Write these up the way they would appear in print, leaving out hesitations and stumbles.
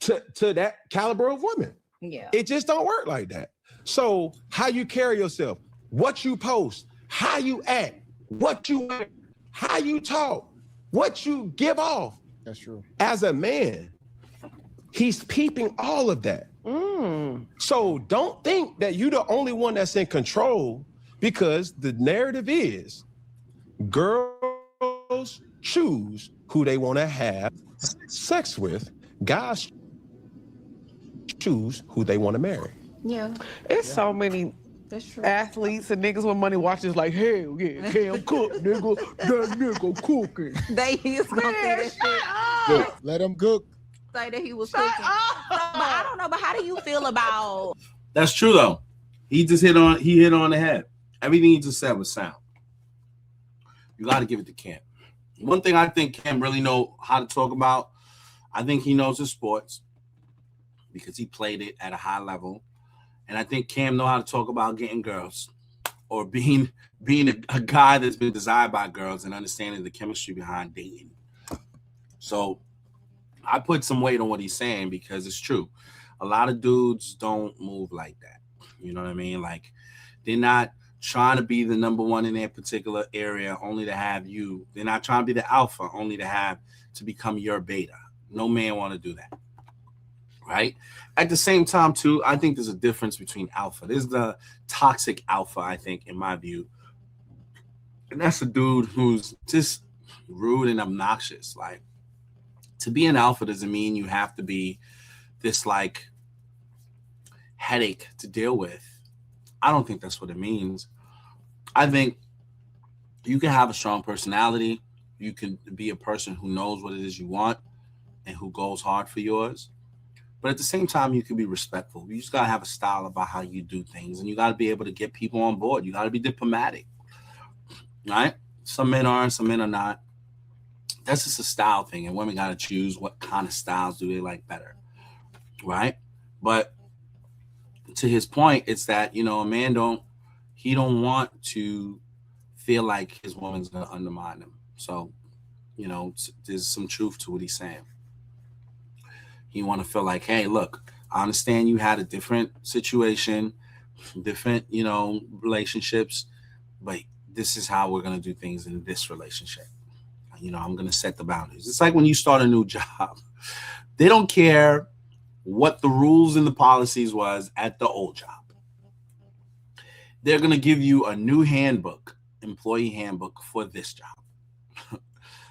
to that caliber of woman. Yeah. It just don't work like that. So how you carry yourself, what you post, how you act, what you wear, how you talk, what you give off. That's true. As a man, he's peeping all of that. So don't think that you're the only one that's in control, because the narrative is girls choose who they want to have sex with. Guys choose who they want to marry. Yeah. It's so many That's true. athletes and niggas with money watch this like, hell yeah, Cam Cook, nigga, that nigga cooking. They used to say that shit. Good. Let them cook. Say that he was cooking. But I don't know. But how do you feel about? That's true though. He hit on the head. Everything he just said was sound. You got to give it to Cam. One thing I think Cam really know how to talk about, I think he knows his sports because he played it at a high level. And I think Cam know how to talk about getting girls or being a guy that's been desired by girls and understanding the chemistry behind dating. So I put some weight on what he's saying because it's true. A lot of dudes don't move like that. You know what I mean? Like, they're not trying to be the number one in their particular area only to have you. They're not trying to be the alpha only to become your beta. No man want to do that. Right? At the same time, too, I think there's a difference between alpha. There's the toxic alpha, I think, in my view. And that's a dude who's just rude and obnoxious. Like, to be an alpha doesn't mean you have to be this, like, headache to deal with. I don't think that's what it means. I think you can have a strong personality. You can be a person who knows what it is you want and who goes hard for yours. But at the same time, you can be respectful. You just got to have a style about how you do things. And you got to be able to get people on board. You got to be diplomatic. Right? Some men are and some men are not. That's just a style thing. And women got to choose what kind of styles do they like better. Right? But to his point, it's that, a man don't want to feel like his woman's going to undermine him. So, there's some truth to what he's saying. You want to feel like, hey, look, I understand you had a different situation, different, relationships, but this is how we're going to do things in this relationship. I'm going to set the boundaries. It's like when you start a new job. They don't care what the rules and the policies was at the old job. They're going to give you a new handbook, employee handbook for this job.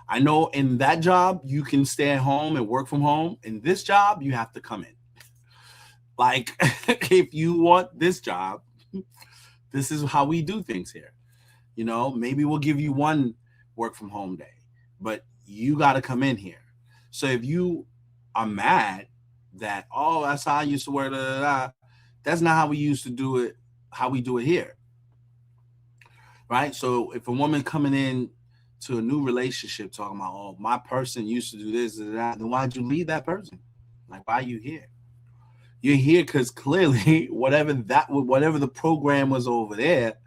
I know in that job, you can stay at home and work from home. In this job, you have to come in. Like, if you want this job, this is how we do things here. Maybe we'll give you one work from home day, but you got to come in here. So if you are mad that, oh, that's how I used to work, that's not how we used to do it, how we do it here. Right? So if a woman coming in to a new relationship talking about, oh, my person used to do this and that, then why'd you leave that person? Like, why are you here? You're here because clearly whatever the program was over there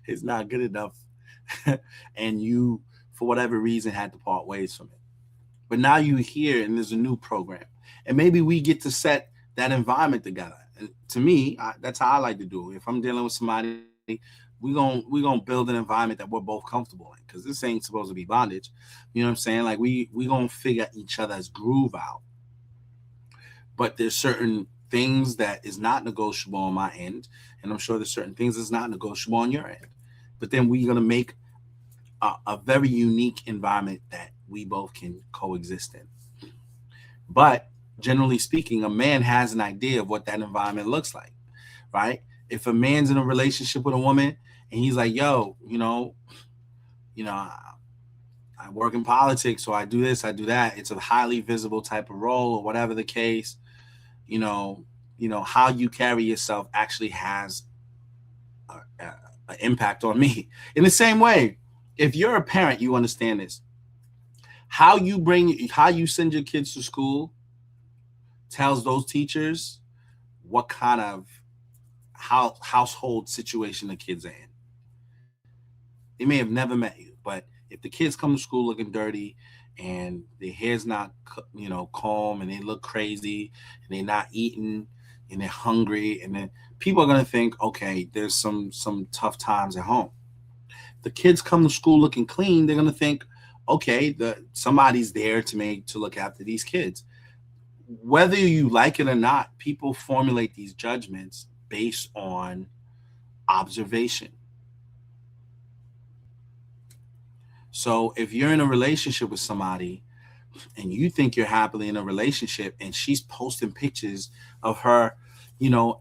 is not good enough. And you, for whatever reason, had to part ways from it. But now you're here and there's a new program. And maybe we get to set that environment together. And to me, that's how I like to do it. If I'm dealing with somebody, we're gonna build an environment that we're both comfortable in, because this ain't supposed to be bondage. You know what I'm saying? Like, we gonna figure each other's groove out. But there's certain things that is not negotiable on my end, and I'm sure there's certain things that's not negotiable on your end. But then we're gonna make a very unique environment that we both can coexist in. But generally speaking, a man has an idea of what that environment looks like, right? If a man's in a relationship with a woman and he's like, yo, I work in politics, so I do this, I do that. It's a highly visible type of role, or whatever the case. How you carry yourself actually has an impact on me. In the same way, if you're a parent, you understand this. How you send your kids to school tells those teachers what kind of household situation the kids are in. They may have never met you, but if the kids come to school looking dirty and their hair's not, comb, and they look crazy, and they're not eating, and they're hungry, and then people are gonna think, okay, there's some tough times at home. The kids come to school looking clean, they're gonna think, okay, somebody's there to look after these kids. Whether you like it or not, people formulate these judgments based on observation. So if you're in a relationship with somebody and you think you're happily in a relationship and she's posting pictures of her,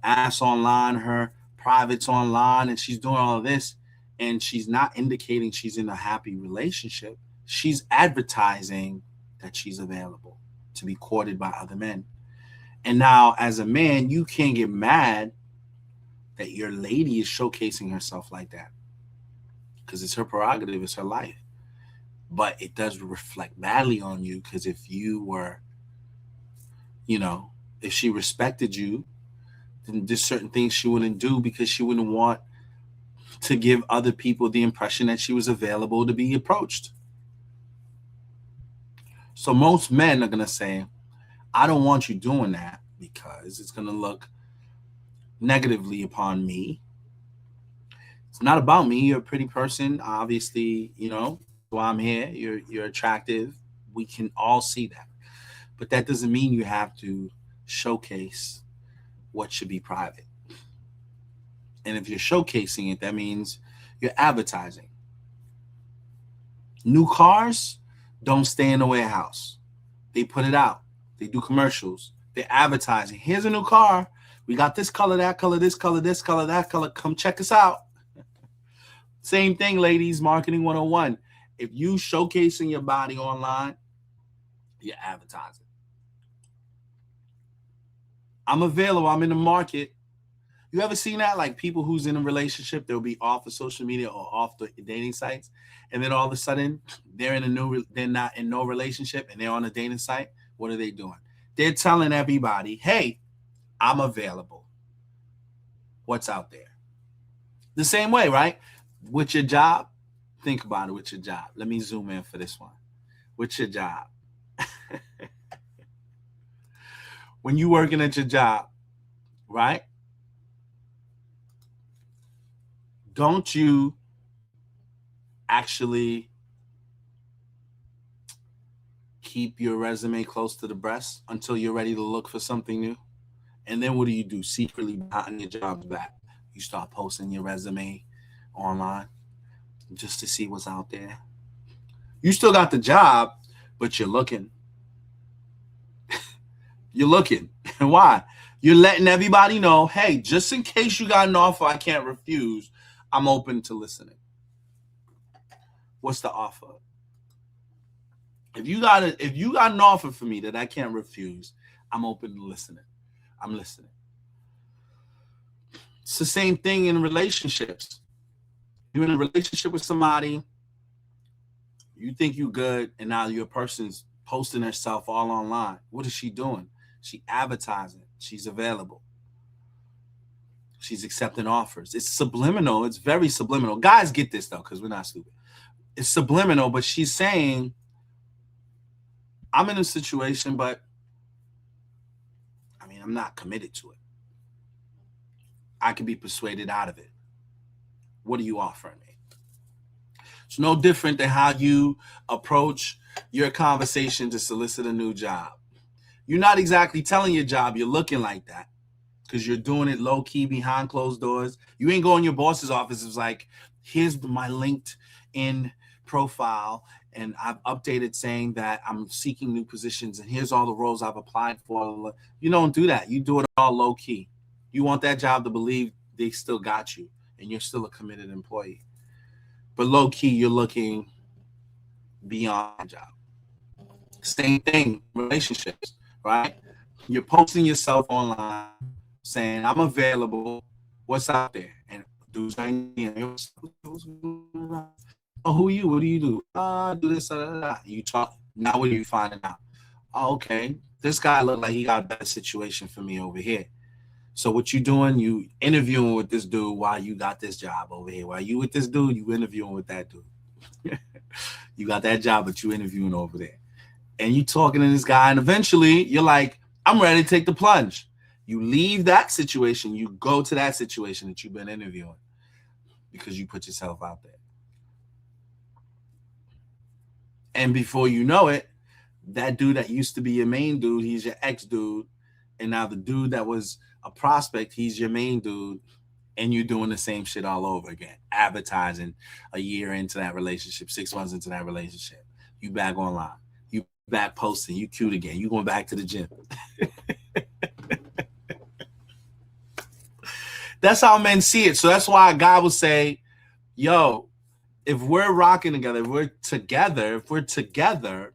ass online, her privates online, and she's doing all of this, and she's not indicating she's in a happy relationship, she's advertising that she's available to be courted by other men. And now as a man, you can't get mad that your lady is showcasing herself like that, because it's her prerogative, it's her life. But it does reflect badly on you, because if you were, if she respected you, then there's certain things she wouldn't do, because she wouldn't want to give other people the impression that she was available to be approached. So most men are going to say, I don't want you doing that because it's going to look negatively upon me. It's not about me. You're a pretty person. Obviously, why I'm here. You're attractive. We can all see that. But that doesn't mean you have to showcase what should be private. And if you're showcasing it, that means you're advertising. New cars don't stay in the warehouse. They put it out. They do commercials. They're advertising. Here's a new car. We got this color, that color, this color, this color, that color. Come check us out. Same thing, ladies. Marketing 101. If you showcasing your body online, you're advertising. I'm available. I'm in the market. You ever seen that? Like people who's in a relationship, they'll be off of social media or off the dating sites, and then all of a sudden they're not in no relationship and they're on a dating site. What are they doing? They're telling everybody, hey, I'm available. What's out there? The same way, right? With your job, think about it with your job. Let me zoom in for this one. With your job. When you working at your job, right? Don't you actually keep your resume close to the breast until you're ready to look for something new? And then what do? Secretly behind your job's back, you start posting your resume online just to see what's out there. You still got the job, but you're looking. You're looking. And why? You're letting everybody know, hey, just in case you got an offer I can't refuse, I'm open to listening. What's the offer? If you got an offer for me that I can't refuse, I'm open to listening. I'm listening. It's the same thing in relationships. You're in a relationship with somebody, you think you're good, and now your person's posting herself all online. What is she doing? She advertising. She's available. She's accepting offers. It's subliminal. It's very subliminal. Guys get this, though, because we're not stupid. It's subliminal, but she's saying, I'm in a situation, but I'm not committed to it. I can be persuaded out of it. What are you offering me? It's no different than how you approach your conversation to solicit a new job. You're not exactly telling your job you're looking like that, because you're doing it low-key behind closed doors. You ain't going to your boss's office. It's like, here's my LinkedIn profile, and I've updated saying that I'm seeking new positions, and here's all the roles I've applied for. You don't do that. You do it all low-key. You want that job to believe they still got you, and you're still a committed employee. But low-key, you're looking beyond the job. Same thing, relationships, right? You're posting yourself online, saying, I'm available. What's out there? And dudes saying, oh, who are you? What do you do? Do this, You talk. Now what are you finding out? Oh, okay. This guy looked like he got a better situation for me over here. So what you doing? You interviewing with this dude while you got this job over here. While you with this dude, you interviewing with that dude. You got that job, but you interviewing over there. and you talking to this guy, and eventually you're like, I'm ready to take the plunge. You leave that situation, you go to that situation that you've been interviewing because you put yourself out there. And before you know it, that dude that used to be your main dude, he's your ex-dude. And now the dude that was a prospect, he's your main dude. And you're doing the same shit all over again. Advertising a year into that relationship, 6 months into that relationship. You back online. You back posting. You cute again. You going back to the gym. That's how men see it. So that's why a guy will say, yo, if we're rocking together, if we're together,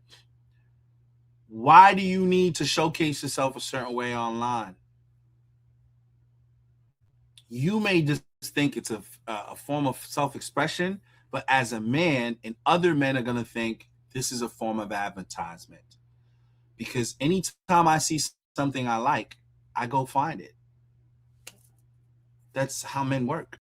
why do you need to showcase yourself a certain way online? You may just think it's a form of self-expression, but as a man, and other men are going to think this is a form of advertisement. Because anytime I see something I like, I go find it. That's how men work.